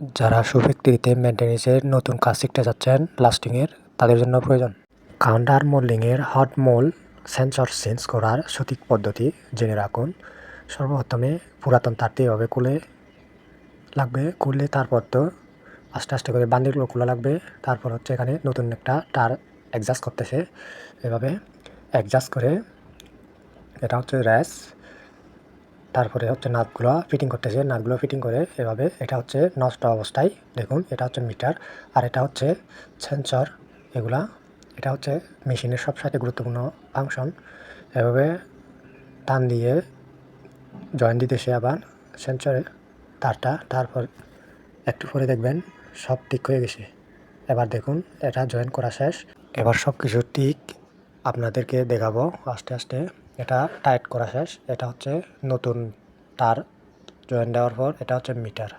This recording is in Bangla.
যারা শু ফ্যাক্টরিতে মেইনটেন্যান্সের নতুন কাজ শিখতে যাচ্ছেন লাস্টিংয়ের, তাদের জন্য প্রয়োজন। কাউন্টার মোল্ডিংয়ের হট মোল্ড সেন্সর চেঞ্জ করার সঠিক পদ্ধতি জেনে রাখুন। সর্বপ্রথমে পুরাতন তারটি এভাবে খুললে তারপর তো আস্তে আস্তে করে বান্ডিলগুলো খোলা লাগবে। তারপর হচ্ছে এখানে নতুন একটা তার অ্যাডজাস্ট করতেছে, এভাবে অ্যাডজাস্ট করে এটা হচ্ছে র্যাস। তারপরে হচ্ছে নাটগুলো ফিটিং করতেছে, নাটগুলো ফিটিং করে এভাবে এটা হচ্ছে নষ্ট অবস্থায় দেখুন, এটা হচ্ছে মিটার আর এটা হচ্ছে সেন্সর। এটা হচ্ছে মেশিনের সবসাথে গুরুত্বপূর্ণ ফাংশন। এভাবে টান দিয়ে জয়েন দিতেছে আবার সেন্সরে তারটা। তারপর একটু পরে দেখবেন সব ঠিক হয়ে গেছে। এবার দেখুন এটা জয়েন করা শেষ। এবার সব কিছু ঠিক আপনাদেরকে দেখাবো আস্তে আস্তে। এটা টাইট করা শেষ। এটা হচ্ছে নতুন তার জয়েন দেওয়ার পর এটা হচ্ছে মিটার।